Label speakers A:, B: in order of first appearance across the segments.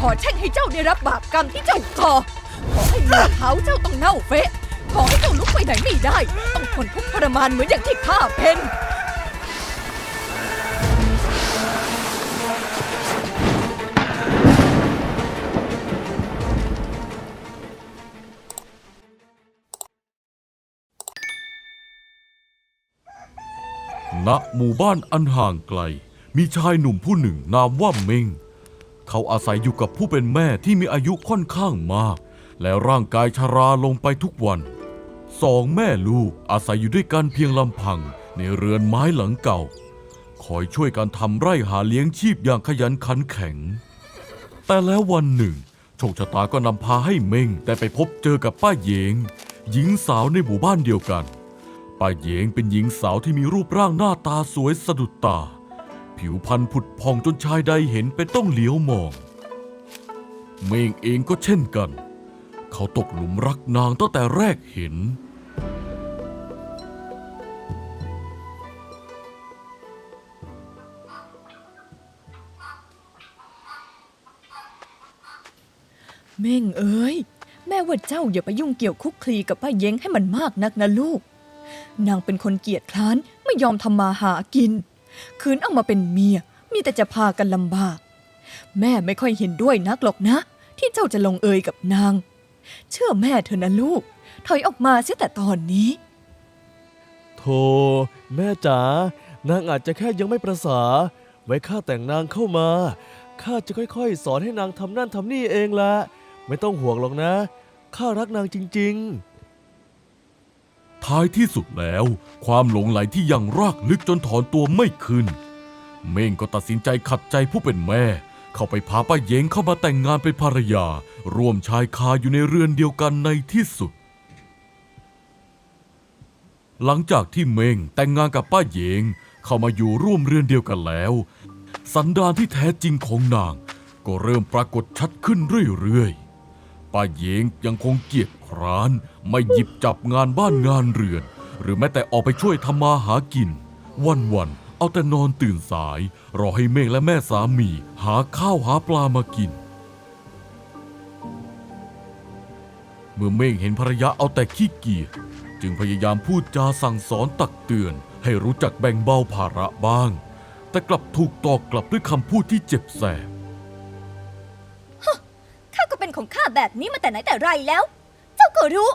A: อแช่งให้เจ้าได้รับบาปกรรมที่เจ้าก่อขอให้มือเท้าเจ้าต้องเน่าเฟะขอให้เจ้าลุกไปไหนไม่ได้ต้องทนทุกข์ทรมานเหมือนอย่างที่ข้าเป็น
B: ณหมู่บ้านอันห่างไกลมีชายหนุ่มผู้หนึ่งนามว่าเม้งเขาอาศัยอยู่กับผู้เป็นแม่ที่มีอายุค่อนข้างมากและร่างกายชราลงไปทุกวันสองแม่ลูกอาศัยอยู่ด้วยกันเพียงลำพังในเรือนไม้หลังเก่าคอยช่วยกันทำไร่หาเลี้ยงชีพอย่างขยันขันแข็งแต่แล้ววันหนึ่งโชคชะตาก็นำพาให้เม้งได้ไปพบเจอกับป้าเหยงหญิงสาวในหมู่บ้านเดียวกันป้าเหยงเป็นหญิงสาวที่มีรูปร่างหน้าตาสวยสะดุดตาผิวพรรณผุดผ่องจนชายใดเห็นเป็นต้องเหลียวมองเม้งเองก็เช่นกันเขาตกหลุมรักนางตั้งแต่แรกเห็น
A: เม่งเอ้ยแม่ว่าเจ้าอย่าไปยุ่งเกี่ยวคุกคลีกับป้าเย้งให้มันมากนักนะลูกนางเป็นคนเกียจคร้านไม่ยอมทำมาหากินคืนเอามาเป็นเมียมีแต่จะพากันลำบากแม่ไม่ค่อยเห็นด้วยนักหรอกนะที่เจ้าจะลงเอยกับนางเชื่อแม่เถอะนะลูกถอยออกมาเสียแต่ตอนนี้
C: โธ่แม่จ๋านางอาจจะแค่ยังไม่ประสาไว้ข้าแต่งนางเข้ามาข้าจะค่อยๆสอนให้นางทำนั่นทำนี่เองละไม่ต้องห่วงหรอกนะข้ารักนางจริงๆ
B: ท้ายที่สุดแล้วความหลงไหลที่ยังรากลึกจนถอนตัวไม่ขึ้นเม้งก็ตัดสินใจขัดใจผู้เป็นแม่เข้าไปพาป้าเหยงเข้ามาแต่งงานเป็นภรรยาร่วมชายคาอยู่ในเรือนเดียวกันในที่สุดหลังจากที่เม้งแต่งงานกับป้าเหยงเข้ามาอยู่ร่วมเรือนเดียวกันแล้วสันดานที่แท้จริงของนางก็เริ่มปรากฏชัดขึ้นเรื่อยๆป้าเหยงยังคงเกียจคร้านไม่หยิบจับงานบ้านงานเรือนหรือแม้แต่ออกไปช่วยทำมาหากินวันๆเอาแต่นอนตื่นสายรอให้เม้งและแม่สามีหาข้าวหาปลามากินเมื่อเม้งเห็นภรรยาเอาแต่ขี้เกียจจึงพยายามพูดจาสั่งสอนตักเตือนให้รู้จักแบ่งเบาภาระบ้างแต่กลับถูกตอกกลับด้วยคำพูดที่เจ็บแสบ
A: ข้าก็เป็นของข้าแบบนี้มาแต่ไหนแต่ไรแล้วเจ้าก็รู้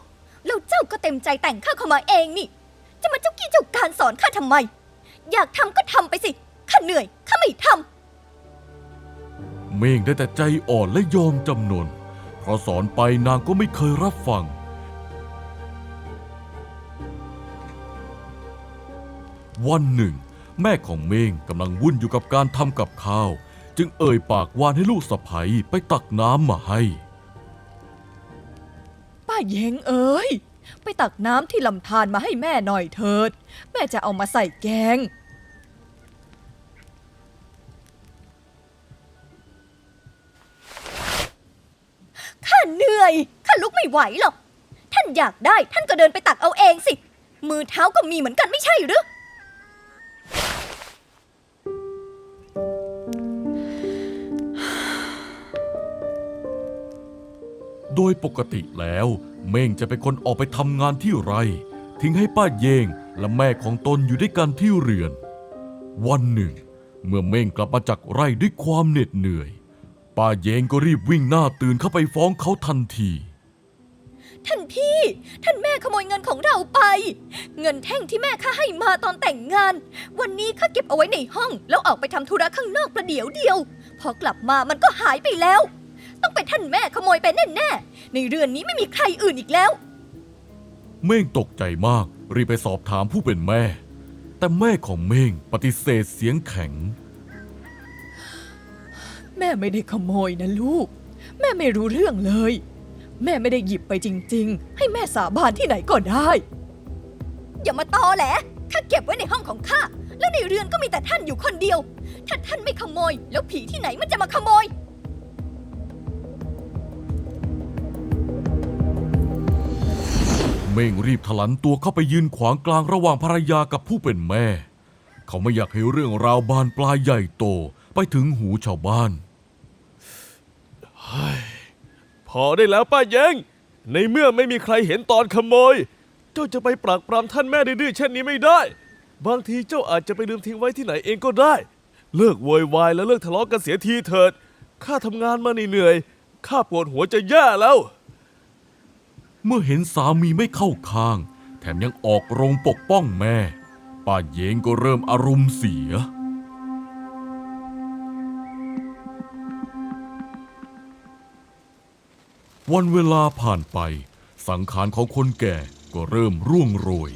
A: แล้วเจ้าก็เต็มใจแต่งข้าเข้ามาเองนี่จะมาเจ้ากี้เจ้าการสอนข้าทำไมอยากทำก็ทำไปสิข้าเหนื่อยข้าไม่ท
B: ำเม้งได้แต่ใจอ่อนและยอมจำนนเพราะสอนไปนางก็ไม่เคยรับฟังวันหนึ่งแม่ของเม้งกำลังวุ่นอยู่กับการทำกับข้าวจึงเอ่ยปากวานให้ลูกสะใภ้ไปตักน้ำมาให้
A: ป้าเย้งเอ้ยไปตักน้ำที่ลำธารมาให้แม่หน่อยเถิดแม่จะเอามาใส่แกงข้าเหนื่อยข้าลุกไม่ไหวหรอกท่านอยากได้ท่านก็เดินไปตักเอาเองสิมือเท้าก็มีเหมือนกันไม่ใช่หรือ
B: โดยปกติแล้วเม้งจะเป็นคนออกไปทำงานที่ไร่ทิ้งให้ป้าเยงและแม่ของตนอยู่ด้วยกันที่เรือนวันหนึ่งเมื่อเม้งกลับมาจากไร่ด้วยความเหน็ดเหนื่อยป้าเยงก็รีบวิ่งหน้าตื่นเข้าไปฟ้องเขาทันที
A: ท่านพี่ท่านแม่ขโมยเงินของเราไปเงินแท่งที่แม่ข้าให้มาตอนแต่งงานวันนี้ข้าเก็บเอาไว้ในห้องแล้วออกไปทำธุระข้างนอกประเดี๋ยวเดียวพอกลับมามันก็หายไปแล้วต้องเป็นท่านแม่ขโมยไปแน่ๆในเรือนนี้ไม่มีใครอื่นอีกแล้ว
B: เม้งตกใจมากรีบไปสอบถามผู้เป็นแม่แต่แม่ของเม้งปฏิเสธเสียงแข็ง
A: แม่ไม่ได้ขโมยนะลูกแม่ไม่รู้เรื่องเลยแม่ไม่ได้หยิบไปจริงๆให้แม่สาบานที่ไหนก็ได้อย่ามาตอแหละข้าเก็บไว้ในห้องของข้าแล้วในเรือนก็มีแต่ท่านอยู่คนเดียวถ้าท่านไม่ขโมยแล้วผีที่ไหนมันจะมาขโมย
B: เม้งรีบถลันตัวเข้าไปยืนขวางกลางระหว่างภรรยากับผู้เป็นแม่เขาไม่อยากให้เรื่องราวบานปลายใหญ่โตไปถึงหูชาวบ้าน
C: พอได้แล้วป้าเย้งในเมื่อไม่มีใครเห็นตอนขโมย เจ้าจะไปปรักปรำท่านแม่ดื้อๆเช่นนี้ไม่ได้ บางทีเจ้าอาจจะไปลืมทิ้งไว้ที่ไหนเองก็ได้ เลิกโวยวายและเลิกทะเลาะกันเสียทีเถิดข้าทำงานมาเหนื่อยๆข้าปวดหัวจะแย่แล้ว
B: เมื่อเห็นสามีไม่เข้าข้าง แถมยังออกโรงปกป้องแม่ ป้าเยงก็เริ่มอารมณ์เสีย วันเวลาผ่านไป สังขารของคนแก่ก็เริ่มร่วงโรย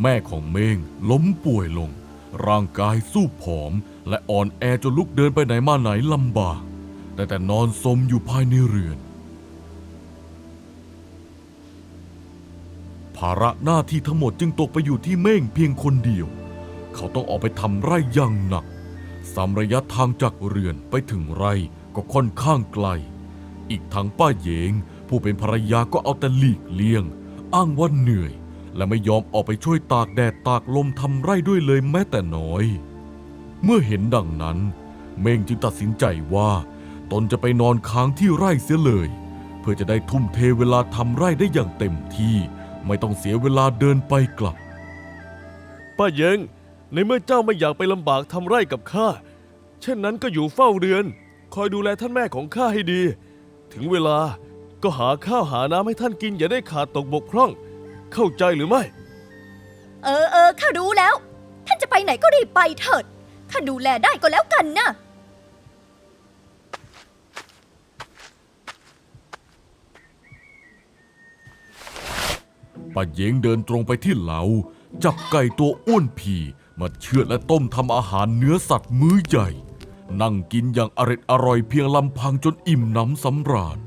B: แม่ของเม้งล้มป่วยลง ร่างกายสู้ผอม และอ่อนแอจนลุกเดินไปไหนมาไหนลำบากแต่นอนสมอยู่ภายในเรือน ภาระหน้าที่ทั้งหมดจึงตกไปอยู่ที่เม้งเพียงคนเดียว เขาต้องออกไปทำไร่อย่างหนัก3ระยะทางจากเรือนไปถึงไร่ก็ค่อนข้างไกล อีกทั้งป้าเยงผู้เป็นภรรยาก็เอาแต่หลีกเลี่ยง อ้างว่าเหนื่อย และไม่ยอมออกไปช่วยตากแดดตากลมทำไร่ด้วยเลยแม้แต่น้อย เมื่อเห็นดังนั้น เม้งจึงตัดสินใจว่าตนจะไปนอนค้างที่ไร่เสียเลย เพื่อจะได้ทุ่มเทเวลาทำไร่ได้อย่างเต็มที่ไม่ต้องเสียเวลาเดินไปกลับ
C: ป้าเย้งในเมื่อเจ้าไม่อยากไปลำบากทำไร่กับข้าเช่นนั้นก็อยู่เฝ้าเรือน คอยดูแลท่านแม่ของข้าให้ดี ถึงเวลาก็หาข้าวหาน้ำให้ท่านกินอย่าได้ขาดตกบกพร่อง เข้าใจหรือไม่
A: ข้ารู้แล้ว ท่านจะไปไหนก็รีบไปเถิด ข้าดูแลได้ก็แล้วกันนะ
B: ป้าเยงเดินตรงไปที่เหลาจับไก่ตัวอ้วนผีมาเชือดและต้มทำอาหารเนื้อสัตว์มื้อใหญ่ นั่งกินอย่างอร่อยเพียงลำพังจนอิ่มหนำสำราญ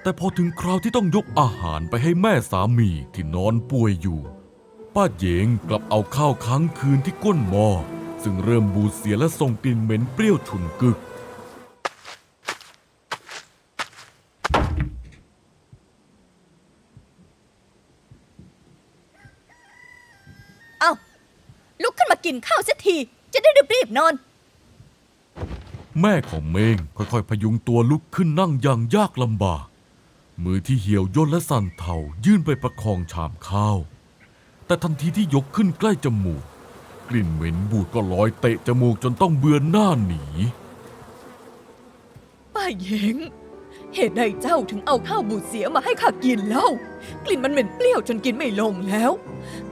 B: แต่พอถึงคราวที่ต้องยกอาหารไปให้แม่สามีที่นอนป่วยอยู่ ป้าเยงกลับเอาข้าวค้างคืนที่ก้นหม้อซึ่งเริ่มบูดเสียและส่งกลิ่นเหม็นเปรี้ยวฉุนกึก
A: เอาลุกขึ้นมากินข้าวเสียที จะได้รีบๆนอน
B: แม่ของเม้งค่อยๆพยุงตัวลุกขึ้นนั่งอย่างยากลำบาก มือที่เหี่ยวย่นและสั่นเทายื่นไปประคองชามข้าว แต่ทันทีที่ยกขึ้นใกล้จมูก กลิ่นเหม็นบูดก็ลอยเตะจมูกจนต้องเบือนหน้าหนี
A: ป้าเยงเหตุใดเจ้าถึงเอาข้าวบูดเสียมาให้ข้ากินเล่า กลิ่นมันเหม็นเปรี้ยวจนกินไม่ลงแล้ว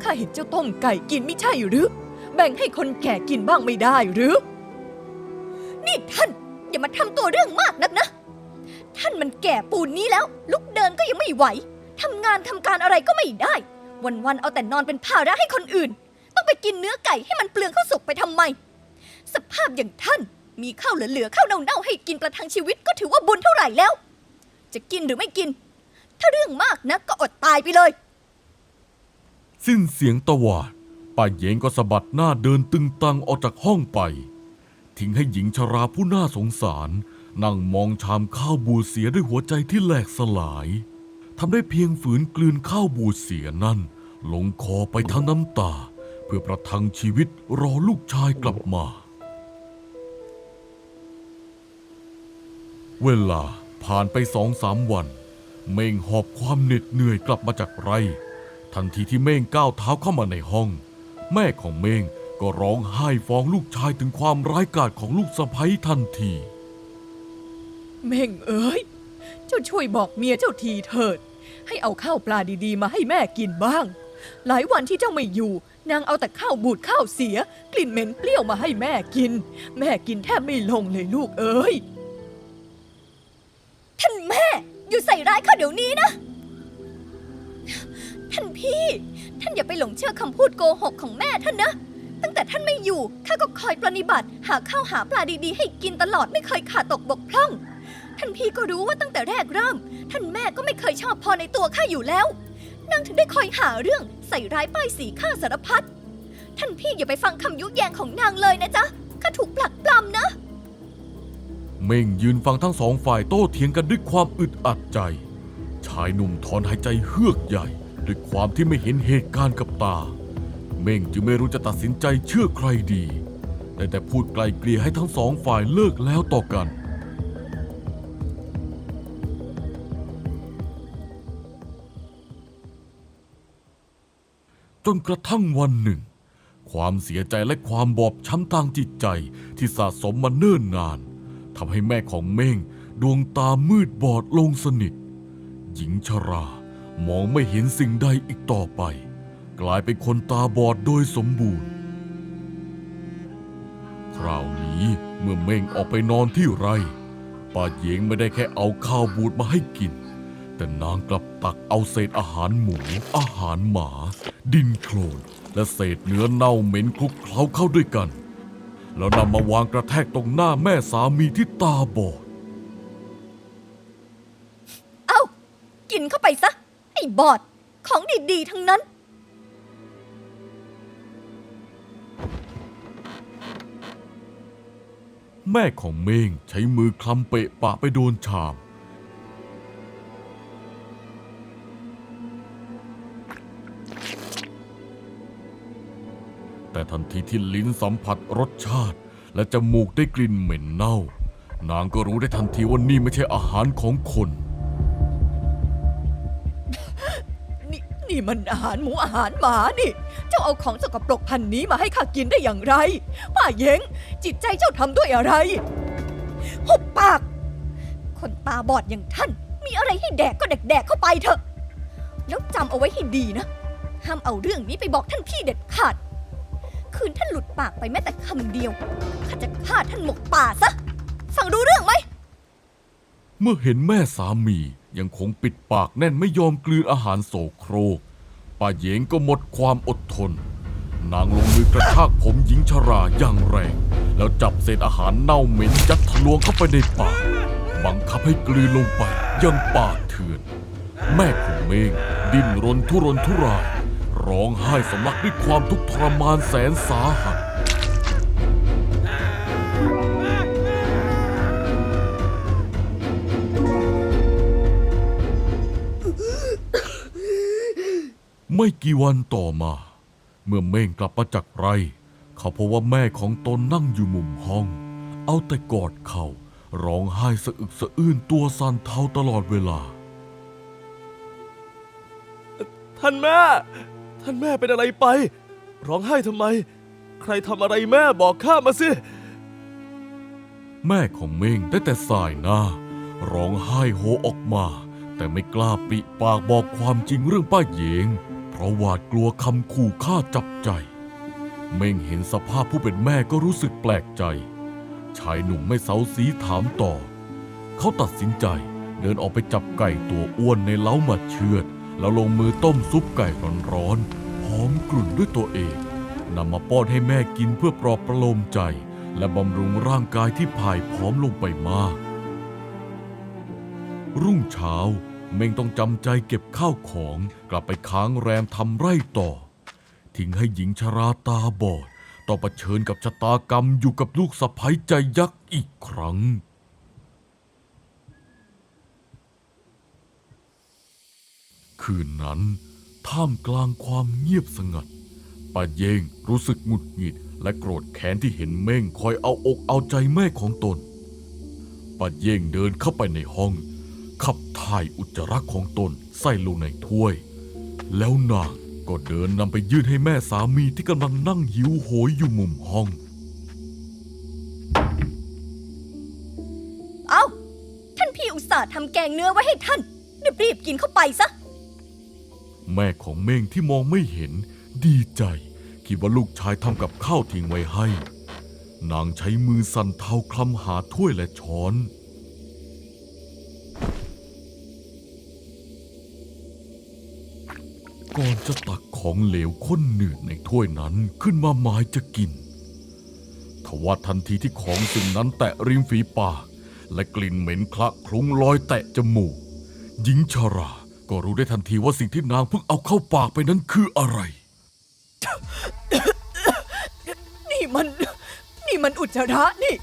A: ข้าเห็นเจ้าต้มไก่กินไม่ใช่หรือ แบ่งให้คนแก่กินบ้างไม่ได้หรือ นี่ท่านอย่ามาทำตัวเรื่องมากนักนะ ท่านมันแก่ปูนนี้แล้ว ลุกเดินก็ยังไม่ไหวทำงานทำการอะไรก็ไม่ได้ วันๆเอาแต่นอนเป็นภาระให้คนอื่น ต้องไปกินเนื้อไก่ให้มันเปลืองข้าวสุกไปทำไม สภาพอย่างท่านมีข้าวเหลือๆข้าวเน่าๆให้กินประทังชีวิตก็ถือว่าบุญเท่าไหร่แล้ว จะกินหรือไม่กิน ถ้าเรื่องมากนะก็อดตายไปเลย
B: สิ้นเสียงตวาดป้าเยงก็สะบัดหน้าเดินตึงตังออกจากห้องไปทิ้งให้หญิงชราผู้น่าสงสารนั่งมองชามข้าวบูดเสียด้วยหัวใจที่แหลกสลายทำได้เพียงฝืนกลืนข้าวบูดเสียนั่นลงคอไปทั้งน้ำตาเพื่อประทังชีวิตรอลูกชายกลับมา เวลาผ่านไป2-3 วันเม่งหอบความเหน็ดเหนื่อยกลับมาจากไร่ทันทีที่เม่งก้าวเท้าเข้ามาในห้อง แม่ของเม่งก็ร้องไห้ฟ้องลูกชายถึงความร้ายกาจของลูกสะใภ้ทันที
A: เม่งเอ๋ยเจ้าช่วยบอกเมียเจ้าทีเถิด ให้เอาข้าวปลาดีๆมาให้แม่กินบ้าง หลายวันที่เจ้าไม่อยู่นางเอาแต่ข้าวบูดข้าวเสียกลิ่นเหม็นเปรี้ยวมาให้แม่กิน แม่กินแทบไม่ลงเลยลูกเอ๋ยท่านแม่อยู่ใส่ร้ายข้าเดี๋ยวนี้นะ ท่านพี่ท่านอย่าไปหลงเชื่อคำพูดโกหกของแม่ท่านนะ ตั้งแต่ท่านไม่อยู่ข้าก็คอยปรนนิบัติหาข้าวหาปลาดีๆให้กินตลอดไม่เคยขาดตกบกพร่อง ท่านพี่ก็รู้ว่าตั้งแต่แรกเริ่มท่านแม่ก็ไม่เคยชอบพอในตัวข้าอยู่แล้วนางถึงได้คอยหาเรื่องใส่ร้ายป้ายสีข้าสารพัดท่านพี่อย่าไปฟังคำยุแยงของนางเลยนะจ๊ะข้าถูกปลักปล้ำนะ
B: เม่งยืนฟังทั้งสองฝ่ายโต้เถียงกันด้วยความอึดอัดใจ ชายหนุ่มถอนหายใจเฮือกใหญ่ด้วยความที่ไม่เห็นเหตุการณ์กับตา เม่งจึงไม่รู้จะตัดสินใจเชื่อใครดีได้แต่พูดไกลเกลี่ยให้ทั้งสองฝ่ายเลิกแล้วต่อกัน จนกระทั่งวันหนึ่งความเสียใจและความบอบช้ำทางจิตใจที่สะสมมาเนิ่นนานทำให้แม่ของเม่งดวงตามืดบอดลงสนิทหญิงชรามองไม่เห็นสิ่งใดอีกต่อไปกลายเป็นคนตาบอดโดยสมบูรณ์คราวนี้เมื่อเม่งออกไปนอนที่ไร่ป้าเหยงไม่ได้แค่เอาข้าวบูดมาให้กินแต่นางกลับตักเอาเศษอาหารหมูอาหารหมาดินโคลนและเศษเนื้อเน่าเหม็นคลุกเคล้าเข้าด้วยกันแล้วนำมาวางกระแทกตรงหน้าแม่สามีที่ตาบอด
A: เอ้ากินเข้าไปซะไอ้บอดของดีๆทั้งนั้น
B: แม่ของเมงใช้มือคลำเปะปะไปโดนชามแต่ทันทีที่ลิ้นสัมผัสรสชาติและจมูกได้กลิ่นเหม็นเน่านางก็รู้ได้ทันทีว่านี่ไม่ใช่อาหารของคน
A: นี่มันอาหารหมูอาหารหมานี่เจ้าเอาของสกปรกพันนี้มาให้ข้ากินได้อย่างไรป้าเหยงจิตใจเจ้าทำด้วยอะไรหุบปากคนตาบอดอย่างท่านมีอะไรให้แดกก็แดกเข้าไปเถอะแล้วจำเอาไว้ให้ดีนะห้ามเอาเรื่องนี้ไปบอกท่านพี่เด็ดขาดคืนท่านหลุดปากไปแม้แต่คำเดียวข้าจะฆ่าท่านหมกป่าซะฟังรู้เรื่องไหม
B: เมื่อเห็นแม่สามียังคงปิดปากแน่นไม่ยอมกลืนอาหารโสโครกป้าเหยงก็หมดความอดทนนางลงมือกระชากผมหญิงชราอย่างแรงแล้วจับเศษอาหารเน่าเหม็นยัดทะลวงเข้าไปในปากบังคับให้กลืนลงไปยังป่าเถื่อนแม่ของเมงดิ้นรนทุรนทุรายร้องไห้สำลักด้วยความทุกข์ทรมานแสนสาหัสไม่กี่วันต่อมาเมื่อเม่งกลับมาจากไร่เขาพบว่าแม่ของตนนั่งอยู่มุมห้องเอาแต่กอดเขาร้องไห้สะอึกสะอื้นตัวสั่นเทาตลอดเวลา
C: ท่านแม่เป็นอะไรไปร้องไห้ทำไมใครทำอะไรแม่บอกข้ามาสิ
B: แม่ของเม่งได้แต่สายหน้าร้องไห้โฮออกมาแต่ไม่กล้าปริปากบอกความจริงเรื่องป้าเหยงเพราะหวาดกลัวคำขู่ฆ่าจับใจเม่งเห็นสภาพผู้เป็นแม่ก็รู้สึกแปลกใจชายหนุ่มไม่เซาซีถามต่อเขาตัดสินใจเดินออกไปจับไก่ตัวอ้วนในเล้ามาเชือดแล้วลงมือต้มซุปไก่ร้อนๆหอมกลุ่นด้วยตัวเองนำมาป้อนให้แม่กินเพื่อปลอบประโลมใจและบำรุงร่างกายที่พ่ายผอมลงไปมากรุ่งเช้าเม่งต้องจำใจเก็บข้าวของกลับไปค้างแรมทำไร่ต่อทิ้งให้หญิงชราตาบอดต้องเผชิญกับชะตากรรมอยู่กับลูกสะใภ้ใจยักษ์อีกครั้งคืนนั้นท่ามกลางความเงียบสงัดป้าเยงรู้สึกหงุดหงิดและโกรธแค้นที่เห็นเม่งคอยเอาอกเอาใจแม่ของตนป้าเยงเดินเข้าไปในห้องขับถ่ายอุจจาระของตนใส่ลงในถ้วยแล้วนางก็เดินนำไปยื่นให้แม่สามีที่กำลังนั่งหิวโหยอยู่มุมห้อง
A: เอาท่านพี่อุตส่าห์ทำแกงเนื้อไว้ให้ท่านรีบกินเข้าไปซะ
B: แม่ของเม่งที่มองไม่เห็นดีใจคิดว่าลูกชายทำกับข้าวทิ้งไว้ให้นางใช้มือสั่นเทาคลำหาถ้วยและช้อนก่อนจะตักของเหลวข้นหนืดในถ้วยนั้นขึ้นมาหมายจะกินทว่าทันทีที่ของสิ่งนั้นแตะริมฝีปากและกลิ่นเหม็นคละคลุ้งลอยแตะจมูกหญิงชราก็รู้ได้ทันทีว่าสิ่งที่นางเพิ่งเอาเข้าปากไปนั้นคืออะไร
A: นี่มันอุจจาระนี่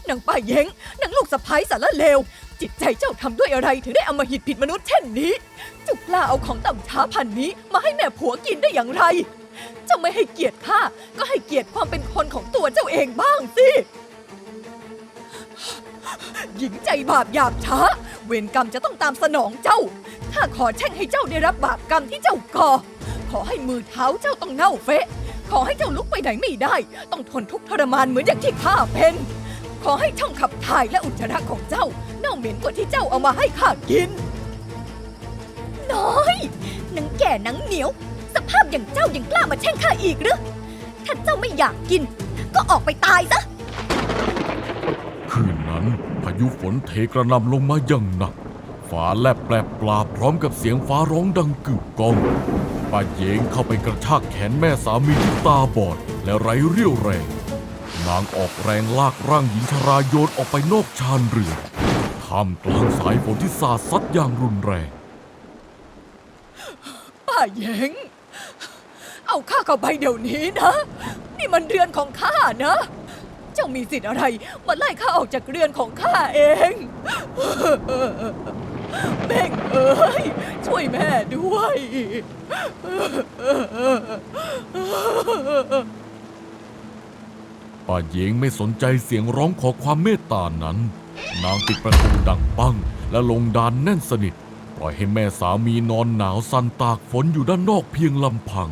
A: นางป้าเย้งนางลูกสะใภ้สารเลวจิตใจเจ้าทำด้วยอะไรถึงได้อำมหิตผิดมนุษย์เช่นนี้เจ้ากล้าเอาของต่ำช้าพันนี้มาให้แม่ผัวกินได้อย่างไรเจ้าไม่ให้เกียรติข้าก็ให้เกียรติความเป็นคนของตัวเจ้าเองบ้างสิหญิงใจบาปหยาบช้าเวรกรรมจะต้องตามสนองเจ้าข้าขอแช่งให้เจ้าได้รับบาปกรรมที่เจ้าก่อขอ อให้มือเท้าเจ้าต้องเน่าเฟะขอให้เจ้าลุกไปไหนไม่ได้ต้องทนทุกข์ทรมานเหมือนอย่างที่ข้าเป็นขอให้ช่องขับถ่ายและอุจจาระของเจ้าเน่าเหม็นกว่าที่เจ้าเอามาให้ข้ากินน้อยหนังแก่หนังเหนียวสภาพอย่างเจ้ายังกล้ามาแช่งข้าอีกหรือถ้าเจ้าไม่อยากกินก็ออกไปตายซะ
B: คืนนั้นพายุฝนเทกระหน่ำลงมาอย่างหนักฟ้าแลบแปรปลาพร้อมกับเสียงฟ้าร้องดังกึกก้องป้าเยงเข้าไปกระชากแขนแม่สามีที่ตาบอดและไร้เรี่ยวแรงนางออกแรงลากร่างหญิงชราโยนออกไปนอกชานเรือนท่ามกลางสายฝนที่สาดซัดอย่างรุนแรง
A: ป้าเยงเอาข้าเข้าไปเดี๋ยวนี้นะนี่มันเรือนของข้านะเจ้ามีสิทธิ์อะไรมาไล่ข้าออกจากเรือนของข้าเองเม่งเอ้ยช่วยแม่ด้วย
B: ป้าเยงไม่สนใจเสียงร้องขอความเมตตานั้นนางปิดประตูดังปังและลงดานแน่นสนิทปล่อยให้แม่สามีนอนหนาวสั่นตากฝนอยู่ด้านนอกเพียงลำพัง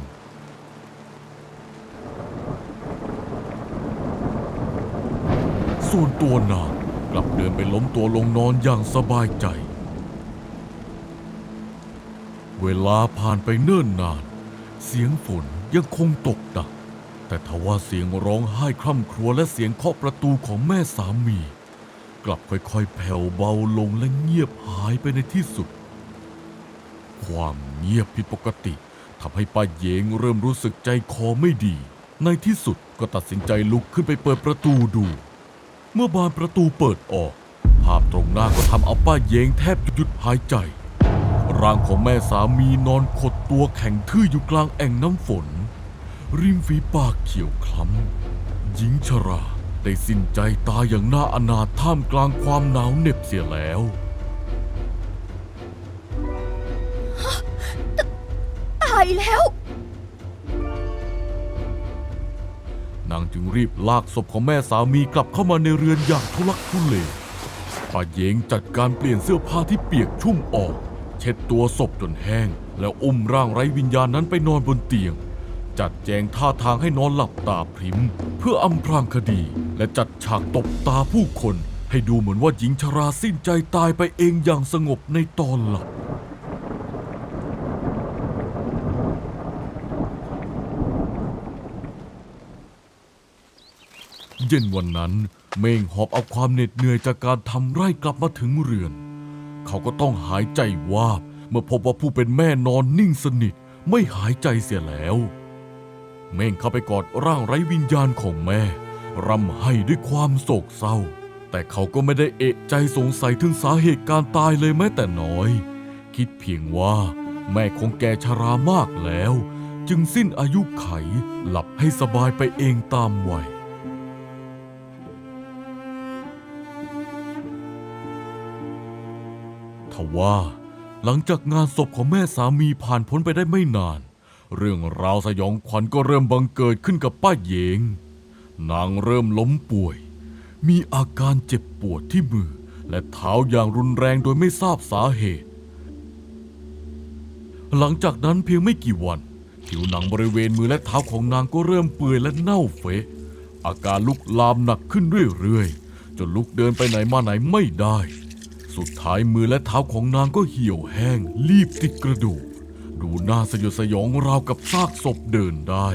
B: ส่วนตัวนางกลับเดินไปล้มตัวลงนอนอย่างสบายใจเวลาผ่านไปเนิ่นนานเสียงฝนยังคงตกหนักแต่ทว่าเสียงร้องไห้คร่ำครวญและเสียงเคาะประตูของแม่สามีกลับค่อยๆแผ่วเบาลงและเงียบหายไปในที่สุดความเงียบผิดปกติทำให้ป้าเยงเริ่มรู้สึกใจคอไม่ดีในที่สุดก็ตัดสินใจลุกขึ้นไปเปิดประตูดูเมื่อบานประตูเปิดออกภาพตรงหน้าก็ทำเอาป้าเยงแทบหยุดหายใจร่างของแม่สามีนอนขดตัวแข็งทื่ออยู่กลางแอ่งน้ำฝนริมฝีปากเขียวคล้ำหญิงชราได้สิ้นใจตายอย่างน่าอนาถท่ามกลางความหนาวเหน็บเสียแล้ว
A: ตายแล้ว
B: นางจึงรีบลากศพของแม่สามีกลับเข้ามาในเรือนอย่างทุลักทุเลป้าเยงจัดการเปลี่ยนเสื้อผ้าที่เปียกชุ่มออกเช็ดตัวศพจนแห้งแล้วอุ้มร่างไร้วิญญาณนั้นไปนอนบนเตียงจัดแจงท่าทางให้นอนหลับตาพริ้มเพื่ออำพรางคดีและจัดฉากตบตาผู้คนให้ดูเหมือนว่าหญิงชราสิ้นใจตายไปเองอย่างสงบในตอนหลับเย็นวันนั้นเม่งหอบเอาความเหน็ดเหนื่อยจากการทำไร่กลับมาถึงเรือนเขาก็ต้องหายใจวาบเมื่อพบว่าผู้เป็นแม่นอนนิ่งสนิทไม่หายใจเสียแล้วเม่งเข้าไปกอดร่างไร้วิญญาณของแม่ร่ำไห้ด้วยความโศกเศร้าแต่เขาก็ไม่ได้เอะใจสงสัยถึงสาเหตุการตายเลยแม้แต่น้อยคิดเพียงว่าแม่คงแก่ชรามากแล้วจึงสิ้นอายุไขหลับให้สบายไปเองตามวัยทว่าหลังจากงานศพของแม่สามีผ่านพ้นไปได้ไม่นานเรื่องราวสยองขวัญก็เริ่มบังเกิดขึ้นกับป้าเยงนางเริ่มล้มป่วยมีอาการเจ็บปวดที่มือและเท้าอย่างรุนแรงโดยไม่ทราบสาเหตุหลังจากนั้นเพียงไม่กี่วันผิวหนังบริเวณมือและเท้าของนางก็เริ่มเปื่อยและเน่าเฟะอาการลุกลามหนักขึ้นเรื่อยๆจนลุกเดินไปไหนมาไหนไม่ได้สุดท้ายมือและเท้าของนางก็เหี่ยวแห้งลีบติดกระดูกดูน่าสยดสยองราวกับซากศพเดินได้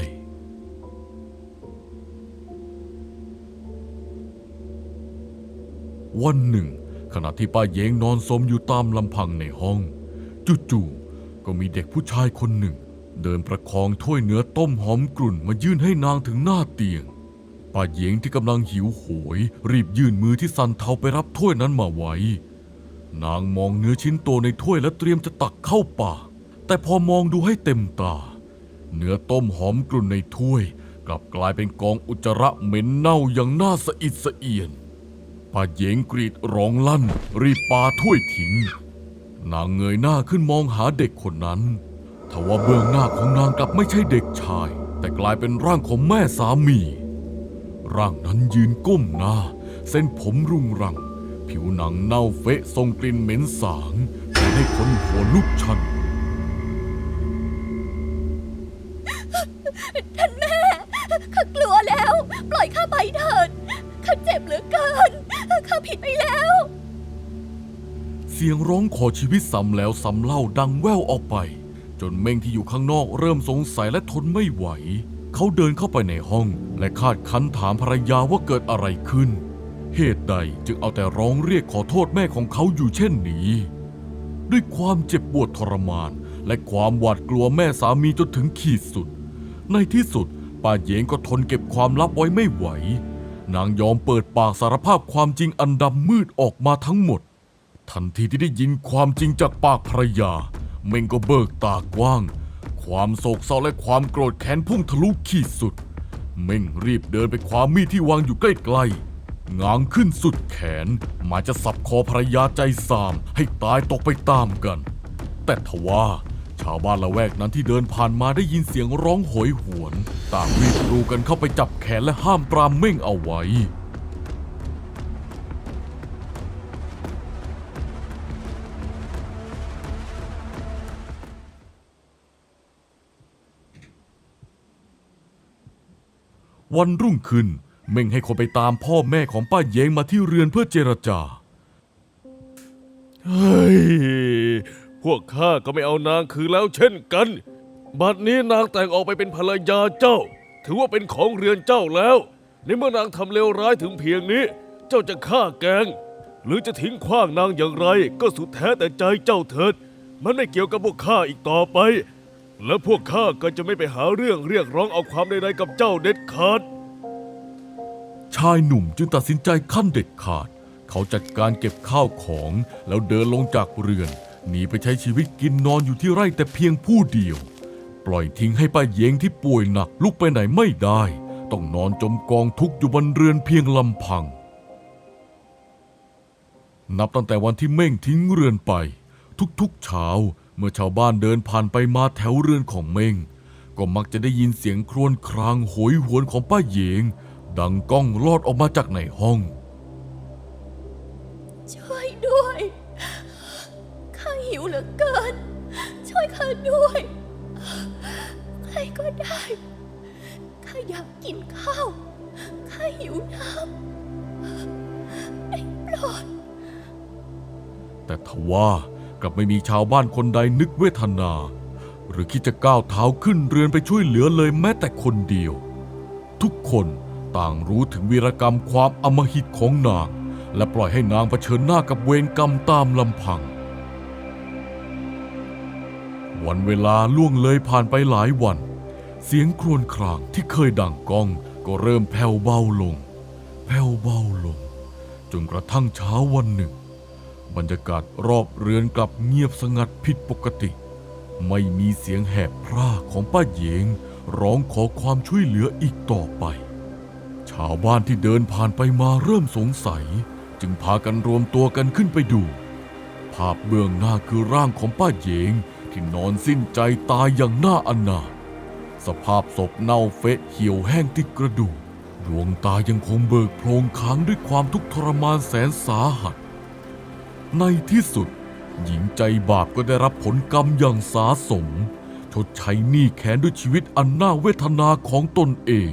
B: วันหนึ่งขณะที่ป้าเยงนอนสมอยู่ตามลำพังในห้องจู่ๆก็มีเด็กผู้ชายคนหนึ่งเดินประคองถ้วยเนื้อต้มหอมกรุ่นมายื่นให้นางถึงหน้าเตียงป้าเยงที่กำลังหิวโหยรีบยื่นมือที่สั่นเทาไปรับถ้วยนั้นมาไว้นางมองเนื้อชิ้นโตในถ้วยและเตรียมจะตักเข้าปากแต่พอมองดูให้เต็มตาเนื้อต้มหอมกรุ่นในถ้วยกลับกลายเป็นกองอุจจาระเหม็นเน่าอย่างน่าสะอิดสะเอียนป้าเยงกรีดร้องลั่นรีบปาถ้วยทิ้งนางเงยหน้าขึ้นมองหาเด็กคนนั้นทว่าเบื้องหน้าของนางกลับไม่ใช่เด็กชายแต่กลายเป็นร่างของแม่สามีร่างนั้นยืนก้มหน้าเส้นผมรุงรังผิวหนังเน่าเฟะส่งกลิ่นเหม็นสางทำให้คนหัวลุกชัน
A: ท่านแม่ข้ากลัวแล้ว ปล่อยข้าไปเถิดข้าเจ็บเหลือเกินข้าผิดไปแล้ว
B: เสียงร้องขอชีวิตซ้ำแล้วซ้ำเล่าดังแว่วออกไปจนเม่งที่อยู่ข้างนอกเริ่มสงสัยและทนไม่ไหวเขาเดินเข้าไปในห้องและคาดคั้นถามภรรยาว่าเกิดอะไรขึ้นเหตุใดจึงเอาแต่ร้องเรียกขอโทษแม่ของเขาอยู่เช่นนี้ด้วยความเจ็บปวดทรมานและความหวาดกลัวแม่สามีจนถึงขีดสุดในที่สุดป้าเหยงก็ทนเก็บความลับไว้ไม่ไหวนางยอมเปิดปากสารภาพความจริงอันดำมืดออกมาทั้งหมดทันทีที่ได้ยินความจริงจากปากภรรยาเม่งก็เบิกตากว้างความโศกเศร้าและความโกรธแค้นพุ่งทะลุขีดสุดเม่งรีบเดินไปคว้ามีดที่วางอยู่ใกล้ๆง้างขึ้นสุดแขนหมายจะสับคอภรรยาใจสามให้ตายตกไปตามกันแต่ทว่าชาวบ้านละแวกนั้นที่เดินผ่านมาได้ยินเสียงร้องโหยหวนต่างรีบกรูกันเข้าไปจับแขนและห้ามปรามเม่งเอาไว้วันรุ่งขึ้นเม่งให้คนไปตามพ่อแม่ของป้าเหยงมาที่เรือนเพื่อเจรจา
C: เฮ้ยพวกข้าก็ไม่เอานางคืนแล้วเช่นกันบัดนี้นางแต่งออกไปเป็นภรรยาเจ้าถือว่าเป็นของเรือนเจ้าแล้วในเมื่อนางทำเลวร้ายถึงเพียงนี้เจ้าจะฆ่าแกงหรือจะทิ้งขว้างนางอย่างไรก็สุดแท้แต่ใจเจ้าเถิดมันไม่เกี่ยวกับพวกข้าอีกต่อไปและพวกข้าก็จะไม่ไปหาเรื่องเรียกร้องเอาความใดๆกับเจ้าเด็ดขาด
B: ชายหนุ่มจึงตัดสินใจขั้นเด็ดขาดเขาจัดการเก็บข้าวของแล้วเดินลงจากเรือนหนีไปใช้ชีวิตกินนอนอยู่ที่ไร่แต่เพียงผู้เดียวปล่อยทิ้งให้ป้าเหยงที่ป่วยหนักลุกไปไหนไม่ได้ต้องนอนจมกองทุกข์อยู่บนเรือนเพียงลำพังนับตั้งแต่วันที่เม่งทิ้งเรือนไปทุกๆเช้าเมื่อชาวบ้านเดินผ่านไปมาแถวเรือนของเม่งก็มักจะได้ยินเสียงครวญครางโหยหวนของป้าเหยงดังก้องลอดออกมาจากในห้อง
A: ช่วยด้วยข้าหิวเหลือเกินช่วยข้าด้วยใครก็ได้ข้าอยากกินข้าวข้าหิวน้ำได้โปรด
B: แต่ทว่ากลับไม่มีชาวบ้านคนใดนึกเวทนาหรือคิดจะก้าวเท้าขึ้นเรือนไปช่วยเหลือเลยแม้แต่คนเดียวทุกคนต่างรู้ถึงวีรกรรมความอำมหิตของนางและปล่อยให้นางเผชิญหน้ากับเวรกรรมตามลำพังวันเวลาล่วงเลยผ่านไปหลายวันเสียงครวญครางที่เคยดังก้องก็เริ่มแผ่วเบาลงจนกระทั่งเช้าวันหนึ่งบรรยากาศรอบเรือนกลับเงียบสงัดผิดปกติไม่มีเสียงแหบพร่าของป้าเหยงร้องขอความช่วยเหลืออีกต่อไปชาวบ้านที่เดินผ่านไปมาเริ่มสงสัยจึงพากันรวมตัวกันขึ้นไปดูภาพเบื้องหน้าคือร่างของป้าเหยงที่นอนสิ้นใจตายอย่างน่าอนาถสภาพศพเน่าเฟะเหี่ยวแห้งติดกระดูกดวงตายังคงเบิกโพลงค้างด้วยความทุกข์ทรมานแสนสาหัสในที่สุดหญิงใจบาปก็ได้รับผลกรรมอย่างสาสมชดใช้หนี้แค้นด้วยชีวิตอันน่าเวทนาของตนเอง